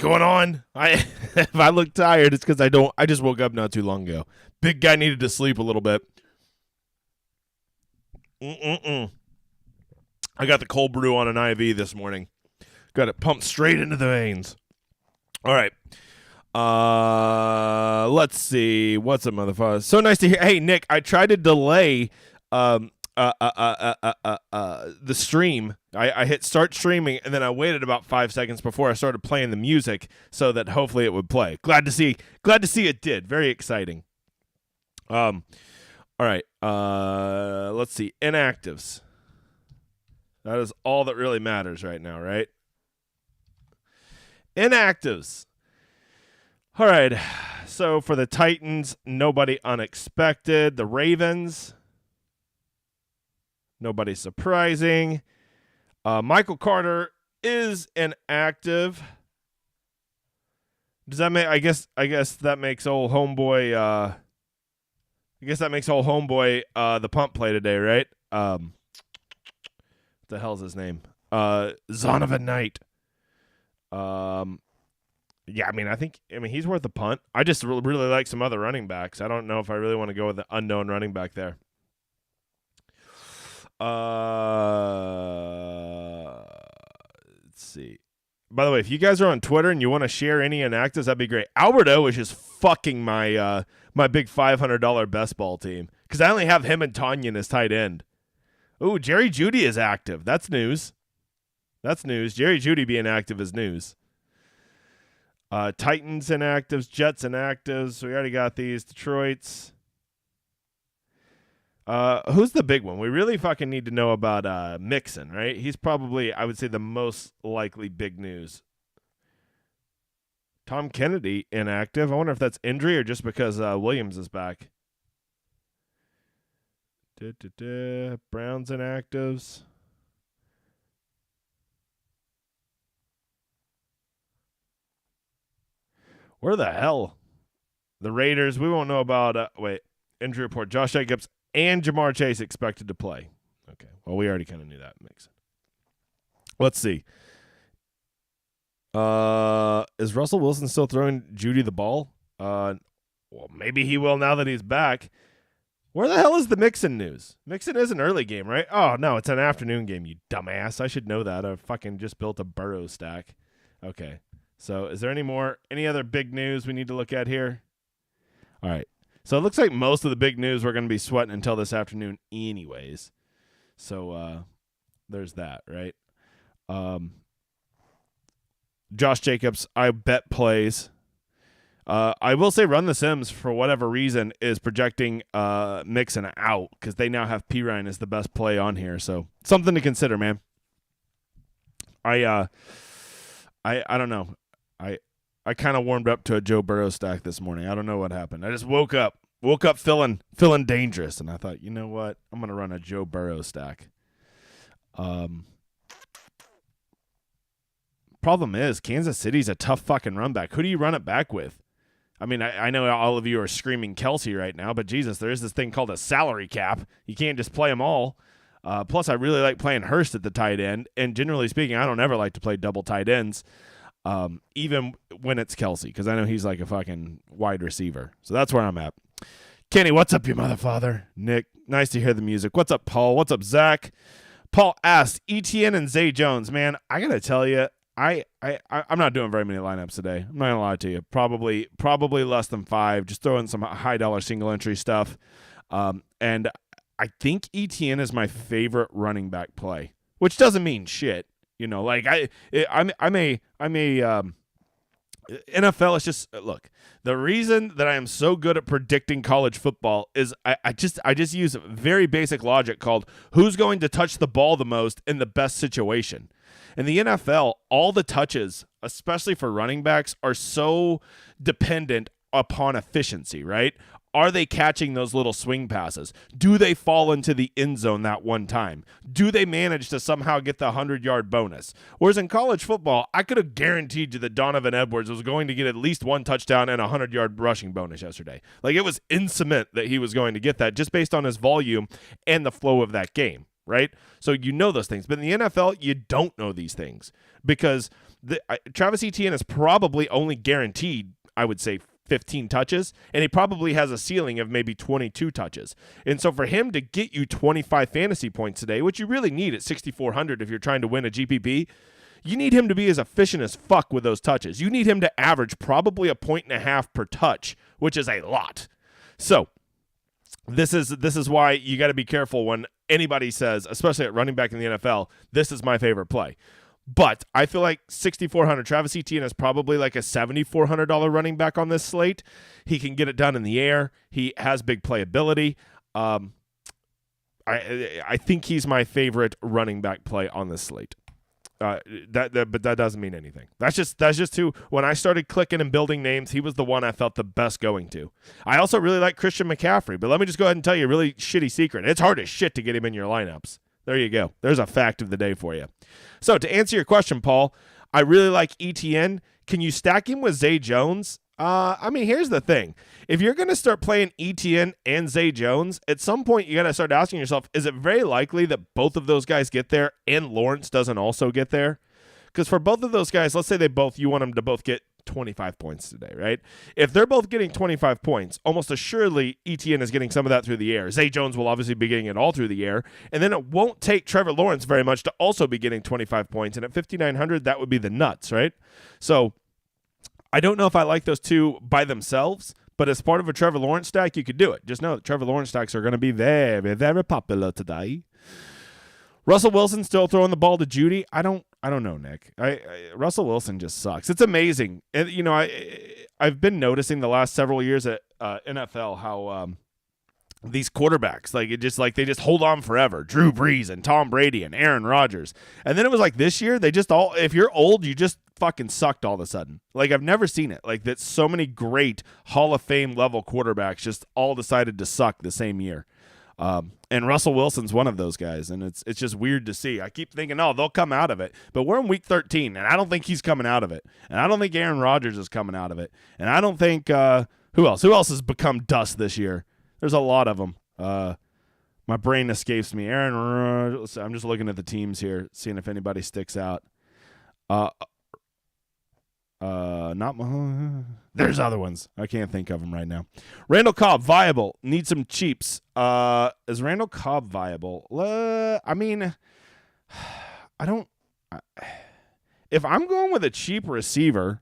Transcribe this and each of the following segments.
going on? If I look tired, it's because I just woke up not too long ago. Big guy needed to sleep a little bit. I got the cold brew on an IV this morning. Got it pumped straight into the veins. All right. Let's see. What's up, motherfucker? So nice to hear. Hey, Nick, I tried to delay the stream. I hit start streaming, and then I waited about 5 seconds before I started playing the music so that hopefully it would play. Glad to see it did. Very exciting. All right. Let's see. Inactives. That is all that really matters right now, right? Inactives. All right. So for the Titans, nobody unexpected. The Ravens, nobody surprising. Michael Carter is inactive. Does that make? I guess that makes old homeboy. The punt play today, right? What the hell's his name? Zonovan Knight. Yeah, I mean, he's worth a punt. I just really like some other running backs. I don't know if I really want to go with the unknown running back there. Let's see. By the way, if you guys are on Twitter and you want to share any inactives, that'd be great. Albert O is just fucking my my big $500 best ball team because I only have him and Tanyan as tight end. Ooh, Jerry Jeudy is active. That's news. Jerry Jeudy being active is news. Titans inactives, Jets inactives. We already got these. Detroit's. Who's the big one? We really fucking need to know about Mixon, right? He's probably, I would say, the most likely big news. Tom Kennedy inactive. I wonder if that's injury or just because Williams is back. Browns inactives. Where the hell? The Raiders. We won't know about, injury report. Josh Jacobs and Jamar Chase expected to play. Okay. Well, we already kind of knew that. Makes sense. Let's see. Is Russell Wilson still throwing Judy the ball? Well, maybe he will now that he's back. Where the hell is the Mixon news? Mixon is an early game, right? Oh, no, it's an afternoon game, you dumbass. I should know that. I fucking just built a Burrow stack. Okay. So is there any other big news we need to look at here? All right. So it looks like most of the big news we're going to be sweating until this afternoon anyways. So there's that, right? Josh Jacobs, I bet plays. I will say Run the Sims, for whatever reason, is projecting Mixon out because they now have Pirine as the best play on here. So something to consider, man. I don't know. I kind of warmed up to a Joe Burrow stack this morning. I don't know what happened. I just woke up feeling dangerous, and I thought, you know what? I'm going to run a Joe Burrow stack. Problem is, Kansas City's a tough fucking run back. Who do you run it back with? I mean, I know all of you are screaming Kelsey right now, but Jesus, there is this thing called a salary cap. You can't just play them all. Plus, I really like playing Hurst at the tight end, and generally speaking, I don't ever like to play double tight ends. Even when it's Kelsey, because I know he's like a fucking wide receiver. So that's where I'm at. Kenny, what's up, you motherfather? Nick, nice to hear the music. What's up, Paul? What's up, Zach? Paul asked, ETN and Zay Jones. Man, I got to tell you, I'm not doing very many lineups today. I'm not going to lie to you. Probably less than 5. Just throwing some high-dollar single-entry stuff. And I think ETN is my favorite running back play, which doesn't mean shit. You know, like I'm a NFL is just, look, the reason that I am so good at predicting college football is I just use very basic logic called who's going to touch the ball the most in the best situation. In the NFL, all the touches, especially for running backs, are so dependent upon efficiency, right? Are they catching those little swing passes? Do they fall into the end zone that one time? Do they manage to somehow get the 100-yard bonus? Whereas in college football, I could have guaranteed you that Donovan Edwards was going to get at least one touchdown and a 100-yard rushing bonus yesterday. Like, it was in cement that he was going to get that just based on his volume and the flow of that game, right? So you know those things. But in the NFL, you don't know these things because Travis Etienne is probably only guaranteed, I would say, 15 touches, and he probably has a ceiling of maybe 22 touches. And so for him to get you 25 fantasy points today, which you really need at 6,400 if you're trying to win a GPP, you need him to be as efficient as fuck with those touches. You need him to average probably 1.5 points per touch, which is a lot. So this is why you got to be careful when anybody says, especially at running back in the NFL, this is my favorite play. But I feel like 6,400, Travis Etienne is probably like a $7,400 running back on this slate. He can get it done in the air. He has big playability. I think he's my favorite running back play on this slate. But that doesn't mean anything. That's just who, when I started clicking and building names, he was the one I felt the best going to. I also really like Christian McCaffrey, but let me just go ahead and tell you a really shitty secret. It's hard as shit to get him in your lineups. There you go. There's a fact of the day for you. So to answer your question, Paul, I really like ETN. Can you stack him with Zay Jones? I mean, here's the thing. If you're going to start playing ETN and Zay Jones, at some point you got to start asking yourself, is it very likely that both of those guys get there and Lawrence doesn't also get there? Because for both of those guys, let's say you want them to both get 25 points today, right? If they're both getting 25 points, almost assuredly ETN is getting some of that through the air. Zay Jones will obviously be getting it all through the air. And then it won't take Trevor Lawrence very much to also be getting 25 points. And at 5,900, that would be the nuts, right? So I don't know if I like those two by themselves, but as part of a Trevor Lawrence stack, you could do it. Just know that Trevor Lawrence stacks are going to be very, very popular today. Russell Wilson still throwing the ball to Judy. I don't know, Nick. Russell Wilson just sucks. It's amazing. And, you know, I've been noticing the last several years at NFL how these quarterbacks, they just hold on forever. Drew Brees and Tom Brady and Aaron Rodgers. And then it was like this year, they just all, if you're old, you just fucking sucked all of a sudden. Like, I've never seen it. Like, that so many great Hall of Fame level quarterbacks just all decided to suck the same year. And Russell Wilson's one of those guys, and it's just weird to see. I keep thinking, oh, they'll come out of it. But we're in week 13, and I don't think he's coming out of it. And I don't think Aaron Rodgers is coming out of it. And I don't think who else? Who else has become dust this year? There's a lot of them. My brain escapes me. I'm just looking at the teams here, seeing if anybody sticks out. There's other ones. I can't think of them right now. Randall Cobb, viable. Need some cheaps. Is Randall Cobb viable? I mean, I don't. If I'm going with a cheap receiver,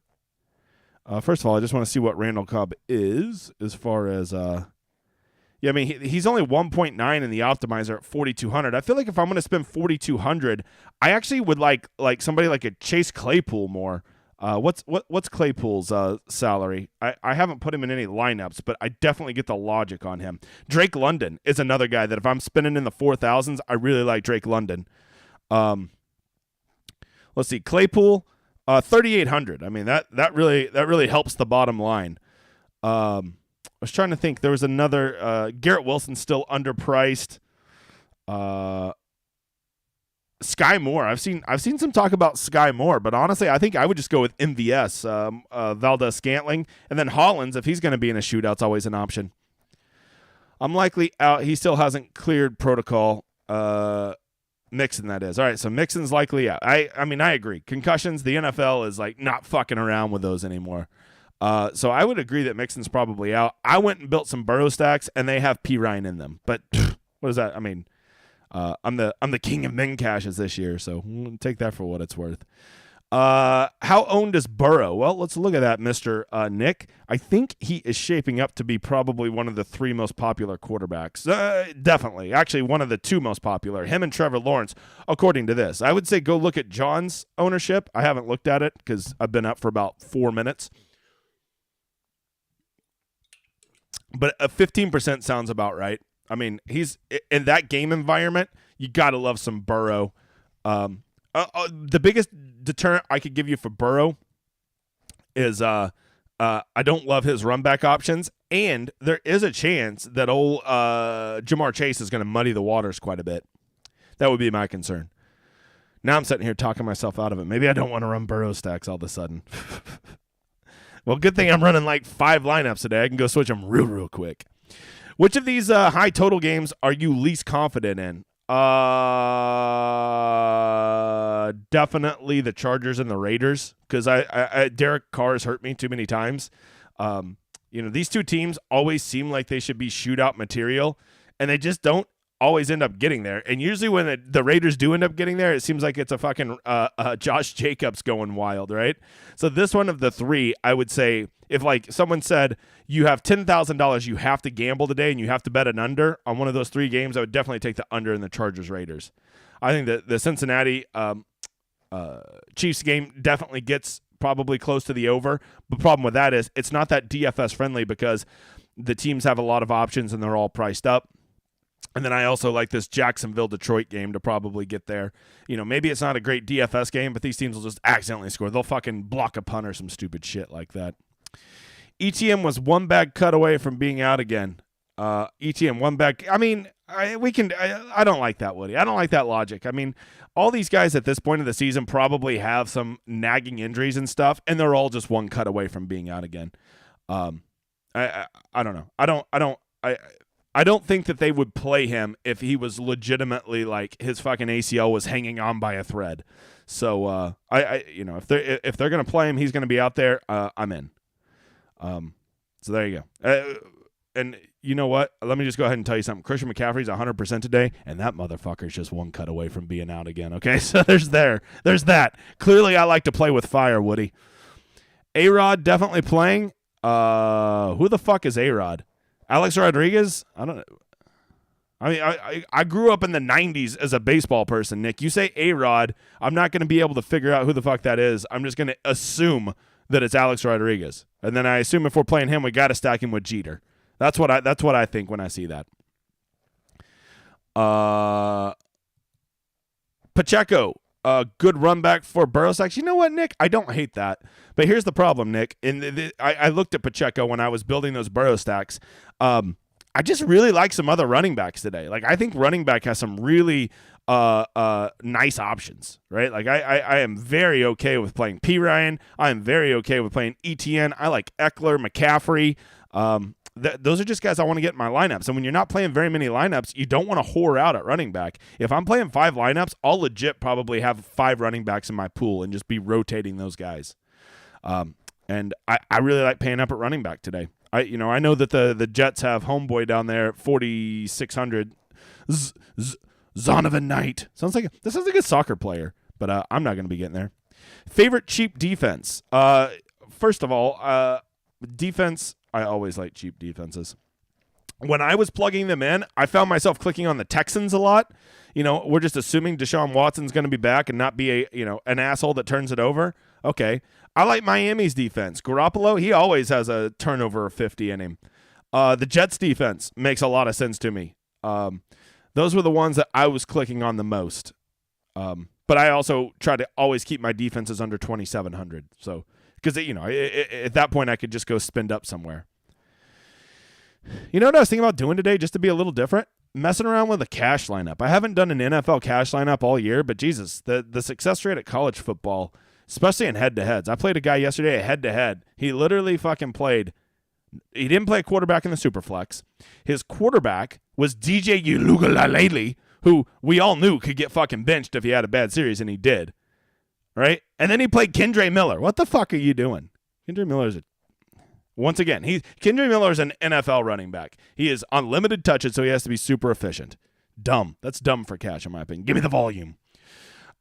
first of all, I just want to see what Randall Cobb is as far as. Yeah, I mean, he's only 1.9 in the optimizer at 4,200. I feel like if I'm going to spend 4,200, I actually would like somebody like a Chase Claypool more. What's Claypool's salary? I haven't put him in any lineups, but I definitely get the logic on him. Drake London is another guy that if I'm spending in the 4,000s, I really like Drake London. Let's see, Claypool, 3,800. I mean that really helps the bottom line. I was trying to think. There was another Garrett Wilson still underpriced. Sky Moore. I've seen some talk about Sky Moore, but honestly, I think I would just go with MVS, Valdez Scantling, and then Hollins if he's going to be in a shootout's always an option. I'm likely out. He still hasn't cleared protocol. Mixon, that is. All right, so Mixon's likely out. I mean, I agree. Concussions, the NFL is like not fucking around with those anymore. So I would agree that Mixon's probably out. I went and built some Burrow stacks, and they have P. Ryan in them. But what is that? I mean, I'm the king of min caches this year, so take that for what it's worth. How owned is Burrow? Well, let's look at that, Mr. Nick. I think he is shaping up to be probably one of the three most popular quarterbacks. Definitely. Actually, one of the two most popular. Him and Trevor Lawrence, according to this. I would say go look at John's ownership. I haven't looked at it because I've been up for about 4 minutes. But 15% sounds about right. I mean, he's in that game environment. You got to love some Burrow. The biggest deterrent I could give you for Burrow is I don't love his run back options, and there is a chance that old Jamar Chase is going to muddy the waters quite a bit. That would be my concern. Now I'm sitting here talking myself out of it. Maybe I don't want to run Burrow stacks all of a sudden. Well, good thing I'm running like 5 lineups today. I can go switch them real quick. Which of these high total games are you least confident in? definitely the Chargers and the Raiders because I Derek Carr has hurt me too many times. These two teams always seem like they should be shootout material, and they just don't always end up getting there. And usually when the Raiders do end up getting there, it seems like it's a fucking Josh Jacobs going wild, right? So this one of the three, I would say, if like someone said you have $10,000, you have to gamble today and you have to bet an under on one of those three games, I would definitely take the under in the Chargers Raiders. I think that the Cincinnati Chiefs game definitely gets probably close to the over. The problem with that is it's not that DFS friendly because the teams have a lot of options and they're all priced up. And then I also like this Jacksonville-Detroit game to probably get there. Maybe it's not a great DFS game, but these teams will just accidentally score. They'll fucking block a punt or some stupid shit like that. ETM was one bag cut away from being out again. ETM, one bag. I mean, I don't like that, Woody. I don't like that logic. I mean, all these guys at this point of the season probably have some nagging injuries and stuff, and they're all just one cut away from being out again. I don't know. I don't think that they would play him if he was legitimately like his fucking ACL was hanging on by a thread. So if they're gonna play him, he's gonna be out there. I'm in. So there you go. And you know what? Let me just go ahead and tell you something. Christian McCaffrey's 100% today, and that motherfucker's just one cut away from being out again. Okay, so there's that. Clearly, I like to play with fire, Woody. A-Rod definitely playing. Who the fuck is A-Rod? Alex Rodriguez? I don't know. I mean, I grew up in the 90s as a baseball person, Nick. You say A-Rod, I'm not going to be able to figure out who the fuck that is. I'm just going to assume that it's Alex Rodriguez. And then I assume if we're playing him, we got to stack him with Jeter. That's what I think when I see that. Pacheco, good run back for Burrow stacks. You know what, Nick? I don't hate that. But here's the problem, Nick. I looked at Pacheco when I was building those Burrow stacks. I just really like some other running backs today. Like, I think running back has some really nice options, right? Like, I am very okay with playing P. Ryan. I am very okay with playing ETN. I like Eckler, McCaffrey. Those are just guys I want to get in my lineups. And when you're not playing very many lineups, you don't want to whore out at running back. If I'm playing 5 lineups, I'll legit probably have 5 running backs in my pool and just be rotating those guys. And I really like paying up at running back today. I know that the Jets have homeboy down there at 4,600. Zonovan Knight. Sounds like a soccer player, but I'm not going to be getting there. Favorite cheap defense. First of all, defense. I always like cheap defenses. When I was plugging them in, I found myself clicking on the Texans a lot. We're just assuming Deshaun Watson's going to be back and not be an asshole that turns it over. Okay. I like Miami's defense. Garoppolo, he always has a turnover of 50 in him. The Jets defense makes a lot of sense to me. Those were the ones that I was clicking on the most. But I also try to always keep my defenses under 2,700. So, because, at that point I could just go spend up somewhere. You know what I was thinking about doing today just to be a little different? Messing around with a cash lineup. I haven't done an NFL cash lineup all year, but Jesus, the success rate at college football, especially in head-to-heads. I played a guy yesterday at head-to-head. He literally fucking played. He didn't play quarterback in the Superflex. His quarterback was DJ Ulugalalele, who we all knew could get fucking benched if he had a bad series, and he did. Right? And then he played Kendre Miller. What the fuck are you doing? Kendre Miller's Kendre Miller's an NFL running back. He is unlimited touches, so he has to be super efficient. Dumb. That's dumb for cash, in my opinion. Give me the volume.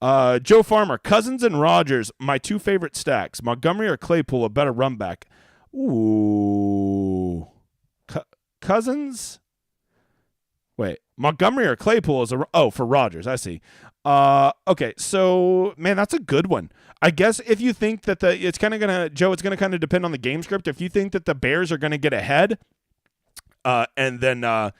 Joe Farmer, Cousins and Rodgers, my 2 favorite stacks. Montgomery or Claypool, a better run back. Ooh. Cousins? Wait. Montgomery or Claypool is for Rodgers. I see. Okay, so, man, that's a good one. I guess if you think that it's going to kind of depend on the game script. If you think that the Bears are going to get ahead, and then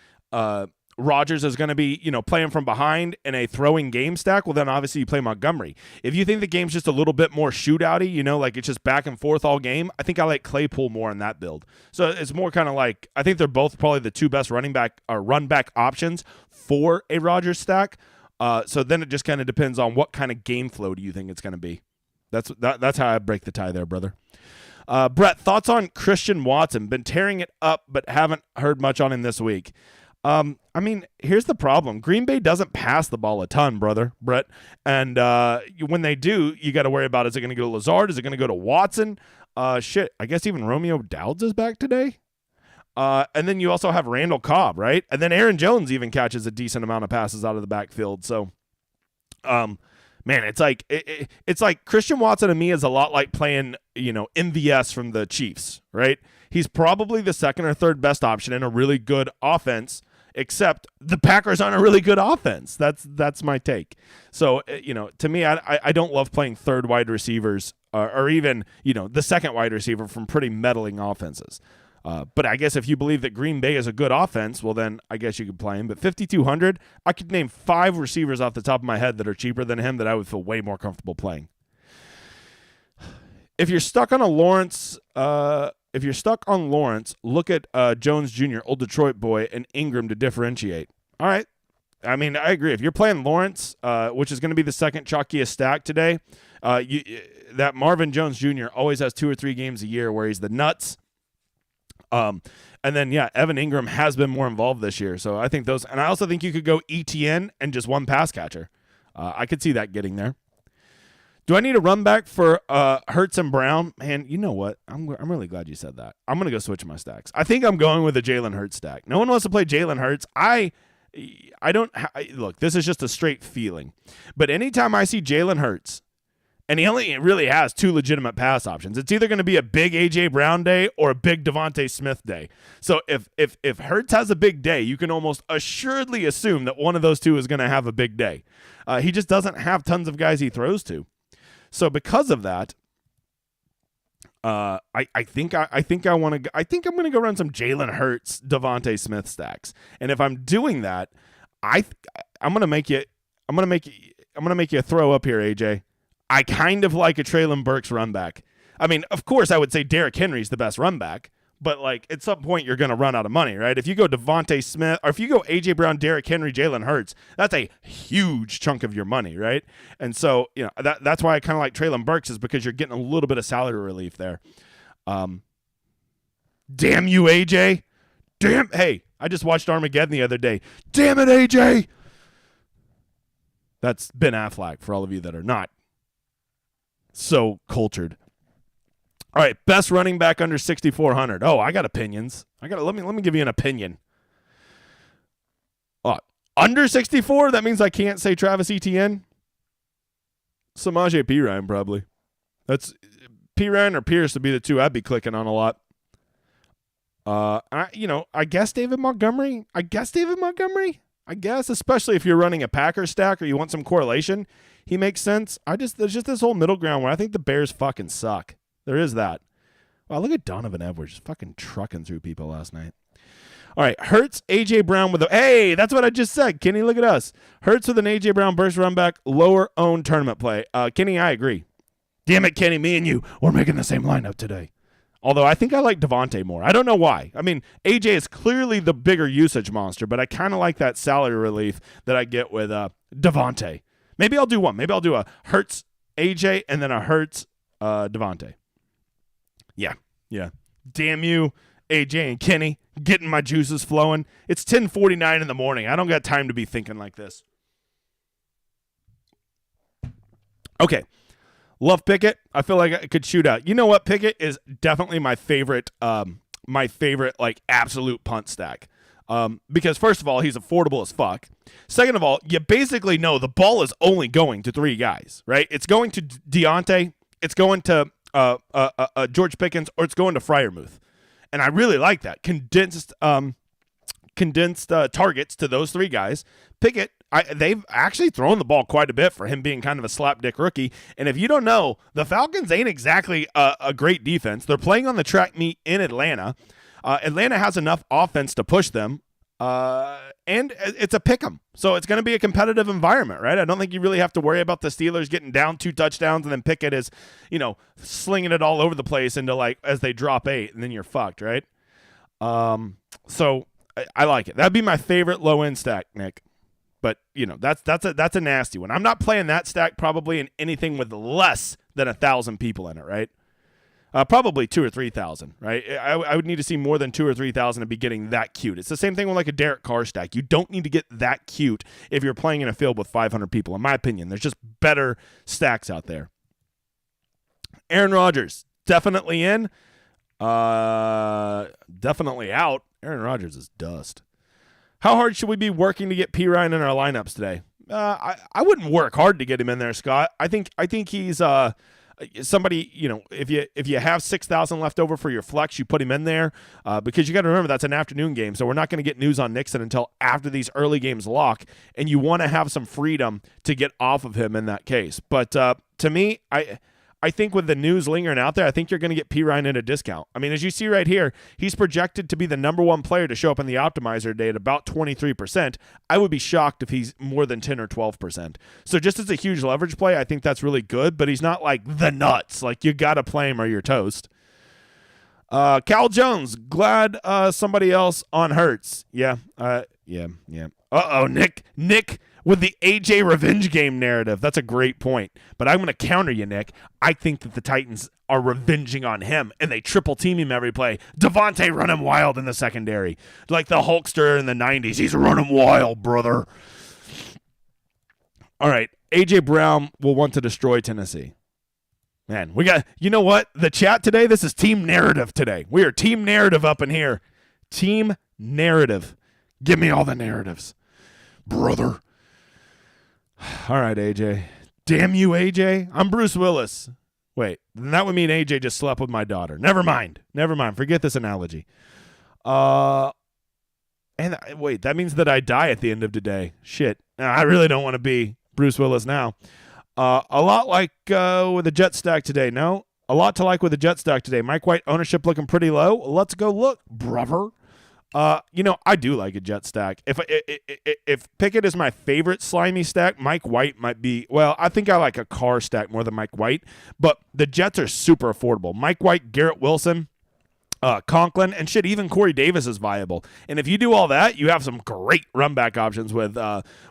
Rodgers is going to be, playing from behind in a throwing game stack, well, then obviously you play Montgomery. If you think the game's just a little bit more shootouty, like it's just back and forth all game, I think I like Claypool more in that build. So it's more kind of like, I think they're both probably the 2 best run back options for a Rodgers stack. So then it just kind of depends on what kind of game flow do you think it's going to be. That's how I break the tie there, brother. Brett, thoughts on Christian Watson? Been tearing it up, but haven't heard much on him this week. I mean, here's the problem. Green Bay doesn't pass the ball a ton, Brett. And when they do, you got to worry about, is it going to go to Lazard? Is it going to go to Watson? Shit, I guess even Romeo Dowds is back today. And then you also have Randall Cobb, right? And then Aaron Jones even catches a decent amount of passes out of the backfield. So, man, it's like it's like Christian Watson to me is a lot like playing, MVS from the Chiefs, right? He's probably the second or third best option in a really good offense, except the Packers aren't a really good offense. That's my take. So, to me, I don't love playing third wide receivers or even, the second wide receiver from pretty meddling offenses. But I guess if you believe that Green Bay is a good offense, well, then I guess you could play him. But 5,200, I could name 5 receivers off the top of my head that are cheaper than him that I would feel way more comfortable playing. If you're stuck on Lawrence, look at Jones Jr., old Detroit boy, and Ingram to differentiate. All right. I mean, I agree. If you're playing Lawrence, which is going to be the second chalkiest stack today, that Marvin Jones Jr. always has 2 or 3 games a year where he's the nuts. And then, Evan Ingram has been more involved this year. So I think those, and I also think you could go ETN and just one pass catcher. I could see that getting there. Do I need a run back for Hurts and Brown? Man, you know what? I'm really glad you said that. I'm going to go switch my stacks. I think I'm going with a Jalen Hurts stack. No one wants to play Jalen Hurts. I don't look, this is just a straight feeling. But anytime I see Jalen Hurts, and he only really has 2 legitimate pass options, it's either going to be a big A.J. Brown day or a big Devontae Smith day. So if Hurts has a big day, you can almost assuredly assume that one of those 2 is going to have a big day. He just doesn't have tons of guys he throws to. So because of that, I think I'm going to go run some Jalen Hurts, Devontae Smith stacks. And if I'm doing that, I'm going to make you throw up here, AJ. I kind of like a Treylon Burks run back. I mean, of course, I would say Derrick Henry's the best run back, but like at some point you're going to run out of money, right? If you go Devontae Smith, or if you go AJ Brown, Derrick Henry, Jalen Hurts, that's a huge chunk of your money, right? And so that's why I kind of like Treylon Burks, is because you're getting a little bit of salary relief there. Damn you, AJ! Hey, I just watched Armageddon the other day. Damn it, AJ! That's Ben Affleck for all of you that are not so cultured. All right, best running back under 6,400. Oh, I got opinions. Let me give you an opinion. Under 64, that means I can't say Travis Etienne. Samaje Perine probably. That's Perine or Pierce would be the 2 I'd be clicking on a lot. I guess David Montgomery. I guess, especially if you're running a Packer stack or you want some correlation, he makes sense. There's just this whole middle ground where I think the Bears fucking suck. There is that. Wow, look at Donovan Edwards just fucking trucking through people last night. All right, Hurts, A.J. Brown with hey, that's what I just said. Kenny, look at us. Hurts with an A.J. Brown burst run back, lower owned tournament play. Kenny, I agree. Damn it, Kenny, me and you, we're making the same lineup today. Although I think I like Devontae more. I don't know why. I mean, AJ is clearly the bigger usage monster, but I kind of like that salary relief that I get with Devontae. Maybe I'll do one. Maybe I'll do a Hurts AJ and then a Hurts Devontae. Yeah. Damn you, AJ and Kenny, getting my juices flowing. It's 10:49 in the morning. I don't got time to be thinking like this. Okay. Love Pickett. I feel like I could shoot out. You know what? Pickett is definitely my favorite like absolute punt stack. Because first of all, he's affordable as fuck. Second of all, you basically know the ball is only going to 3 guys, right? It's going to Deontay, it's going to George Pickens, or it's going to Freiermuth. And I really like that. Condensed targets to those 3 guys. Pickett, they've actually thrown the ball quite a bit for him being kind of a slapdick rookie. And if you don't know, the Falcons ain't exactly a great defense. They're playing on the track meet in Atlanta. Atlanta has enough offense to push them. And it's a pick 'em. So it's going to be a competitive environment, right? I don't think you really have to worry about the Steelers getting down 2 touchdowns and then Pickett is, slinging it all over the place into like as they drop 8 and then you're fucked, right? So I like it. That'd be my favorite low end stack, Nick. But that's a nasty one. I'm not playing that stack probably in anything with less than 1,000 people in it, right? Probably 2,000 or 3,000, right? I would need to see more than 2,000 or 3,000 to be getting that cute. It's the same thing with like a Derek Carr stack. You don't need to get that cute if you're playing in a field with 500 people, in my opinion. There's just better stacks out there. Aaron Rodgers, definitely in. Definitely out. Aaron Rodgers is dust. How hard should we be working to get P. Ryan in our lineups today? I wouldn't work hard to get him in there, Scott. I think he's somebody, if you have 6,000 left over for your flex, you put him in there because you got to remember that's an afternoon game, so we're not going to get news on Nixon until after these early games lock, and you want to have some freedom to get off of him in that case. But to me, I think with the news lingering out there, I think you're going to get P. Ryan at a discount. I mean, as you see right here, he's projected to be the number one player to show up in the optimizer today at about 23%. I would be shocked if he's more than 10 or 12%. So just as a huge leverage play, I think that's really good, but he's not like the nuts. Like, you got to play him or you're toast. Cal Jones, glad somebody else on Hurts. Yeah. Uh-oh, Nick with the AJ revenge game narrative. That's a great point. But I'm going to counter you, Nick. I think that the Titans are revenging on him, and they triple team him every play. Devontae run him wild in the secondary. Like the Hulkster in the 90s. He's running wild, brother. All right, AJ Brown will want to destroy Tennessee. Man, we got, you know what? The chat today, this is team narrative today. We are team narrative up in here. Team narrative. Give me all the narratives, brother. All right, AJ. Damn you, AJ. I'm Bruce Willis. Wait, then that would mean AJ just slept with my daughter. Never mind. Forget this analogy. Wait, that means that I die at the end of the day. Shit. I really don't want to be Bruce Willis now. A lot like with the Jet stack today. No, a lot to like with the Jet stack today. Mike White ownership looking pretty low. Let's go look, brother. I do like a Jet stack. If Pickett is my favorite slimy stack, Mike White might be. Well, I think I like a Carr stack more than Mike White, but the Jets are super affordable. Mike White, Garrett Wilson, Conklin, and shit, even Corey Davis is viable. And if you do all that, you have some great run back options with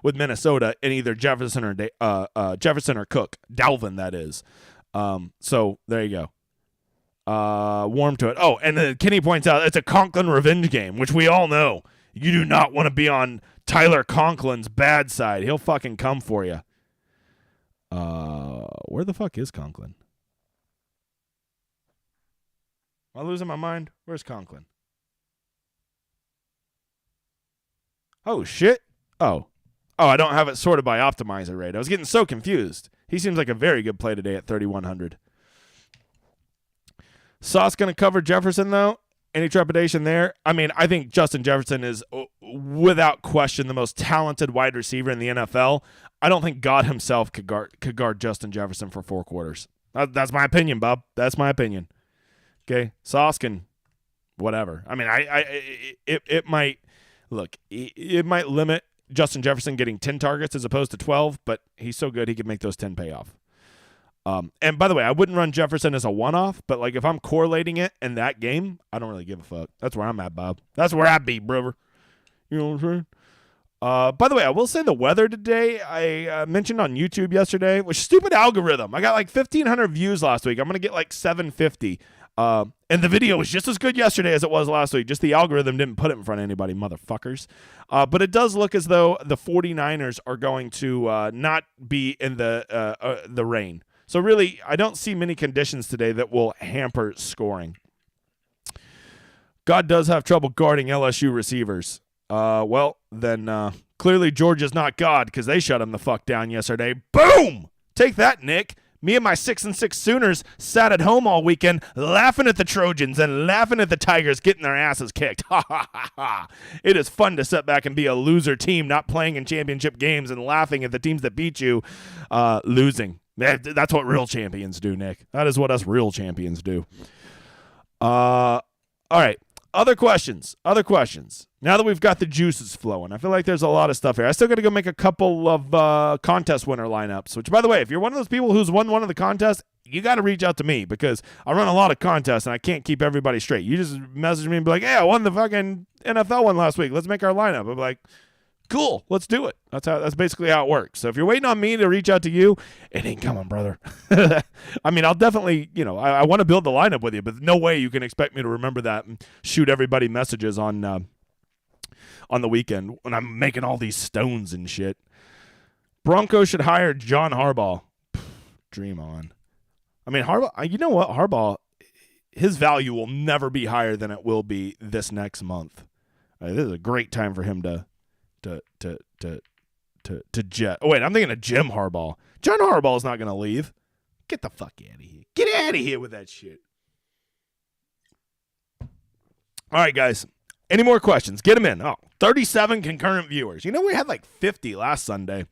Minnesota in either Jefferson or Cook, Dalvin, that is. So there you go. Warm to it. Oh, and then Kenny points out it's a Conklin revenge game, which we all know. You do not want to be on Tyler Conklin's bad side. He'll fucking come for you. Where the fuck is Conklin? Am I losing my mind? Where's Conklin? Oh, shit. Oh, I don't have it sorted by optimizer rate. I was getting so confused. He seems like a very good play today at 3,100. Sauce going to cover Jefferson, though? Any trepidation there? I mean, I think Justin Jefferson is, without question, the most talented wide receiver in the NFL. I don't think God himself could guard Justin Jefferson for 4 quarters. That's my opinion, Bob. That's my opinion. Okay? Sauce can whatever. I mean, it might – look, it might limit Justin Jefferson getting 10 targets as opposed to 12, but he's so good he could make those 10 pay off. And by the way, I wouldn't run Jefferson as a one-off, but like if I'm correlating it in that game, I don't really give a fuck. That's where I'm at, Bob. That's where I be, brother. You know what I'm saying? By the way, I will say the weather today, I mentioned on YouTube yesterday, was stupid algorithm. I got like 1,500 views last week. I'm going to get like 750. And the video was just as good yesterday as it was last week. Just the algorithm didn't put it in front of anybody, motherfuckers. But it does look as though the 49ers are going to not be in the rain. So really, I don't see many conditions today that will hamper scoring. God does have trouble guarding LSU receivers. Well, then clearly Georgia's not God because they shut him the fuck down yesterday. Boom! Take that, Nick. Me and my 6-6 Sooners sat at home all weekend laughing at the Trojans and laughing at the Tigers getting their asses kicked. Ha, ha, ha, ha. It is fun to sit back and be a loser team not playing in championship games and laughing at the teams that beat you losing. That's what real champions do, Nick. That is what us real champions do. All right. Other questions. Now that we've got the juices flowing, I feel like there's a lot of stuff here. I still got to go make a couple of contest winner lineups, which, by the way, if you're one of those people who's won one of the contests, you got to reach out to me because I run a lot of contests and I can't keep everybody straight. You just message me and be like, hey, I won the fucking NFL one last week. Let's make our lineup. I'm like, Cool, let's do it. That's basically how it works. So if you're waiting on me to reach out to you, it ain't coming, brother. I mean, I'll definitely, I want to build the lineup with you, but no way you can expect me to remember that and shoot everybody messages on the weekend when I'm making all these stones and shit. Broncos should hire John Harbaugh. Dream on. I mean, Harbaugh, you know what? Harbaugh, his value will never be higher than it will be this next month. This is a great time for him to jet. Oh, wait, I'm thinking of Jim Harbaugh. John Harbaugh is not going to leave. Get the fuck out of here. Get out of here with that shit. All right, guys. Any more questions? Get them in. 37 concurrent viewers. We had like 50 last Sunday.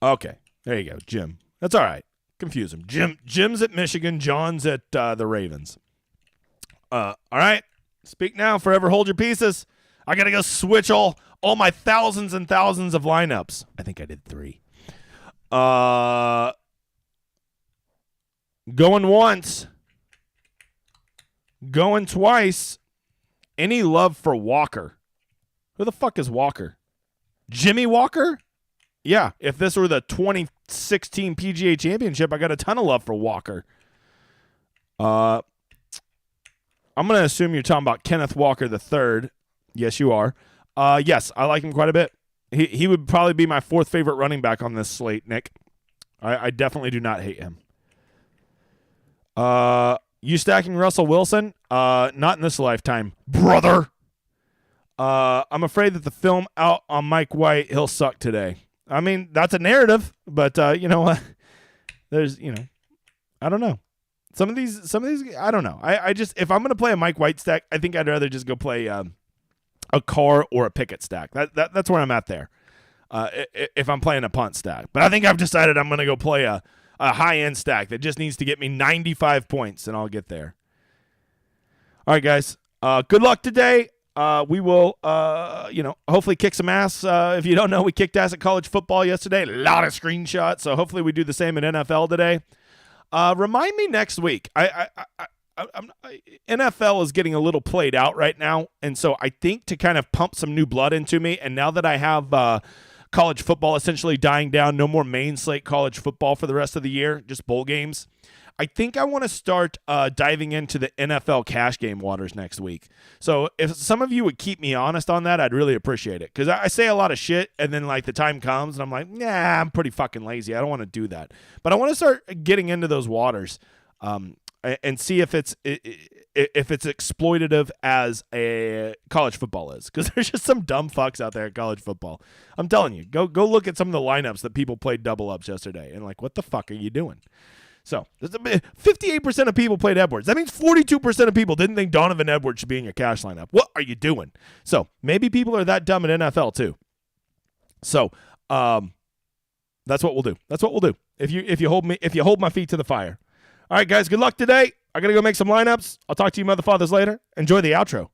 Okay. There you go, Jim. That's all right. Confuse him. Jim's at Michigan. John's at the Ravens. All right. Speak now. Forever hold your pieces. I got to go switch all my thousands and thousands of lineups. I think I did 3. Going once. Going twice. Any love for Walker? Who the fuck is Walker? Jimmy Walker? Yeah, if this were the 2016 PGA Championship, I got a ton of love for Walker. I'm going to assume you're talking about Kenneth Walker III. Yes, you are. Yes, I like him quite a bit. He would probably be my 4th favorite running back on this slate, Nick. I definitely do not hate him. You stacking Russell Wilson? Not in this lifetime, brother. I'm afraid that the film out on Mike White, he'll suck today. I mean, that's a narrative, but you know what? There's, I don't know. Some of these, I don't know. I just, if I'm going to play a Mike White stack, I think I'd rather just go play a Carr or a Pickett stack. That's where I'm at there. If I'm playing a punt stack. But I think I've decided I'm going to go play a high-end stack that just needs to get me 95 points, and I'll get there. All right, guys. Good luck today. We will, hopefully kick some ass. If you don't know, we kicked ass at college football yesterday. A lot of screenshots, so hopefully we do the same at NFL today. Remind me next week. NFL is getting a little played out right now, and so I think to kind of pump some new blood into me, and now that I have college football essentially dying down, no more main slate college football for the rest of the year, just bowl games, I think I want to start diving into the NFL cash game waters next week. So if some of you would keep me honest on that, I'd really appreciate it. Because I say a lot of shit, and then like the time comes, and I'm like, nah, I'm pretty fucking lazy. I don't want to do that. But I want to start getting into those waters and see if it's exploitative as a college football is. Because there's just some dumb fucks out there at college football. I'm telling you, go look at some of the lineups that people played double ups yesterday, and like, what the fuck are you doing? So 58% of people played Edwards. That means 42% of people didn't think Donovan Edwards should be in your cash lineup. What are you doing? So maybe people are that dumb in NFL too. So that's what we'll do. That's what we'll do. If you hold my feet to the fire. All right, guys. Good luck today. I gotta go make some lineups. I'll talk to you motherfathers later. Enjoy the outro.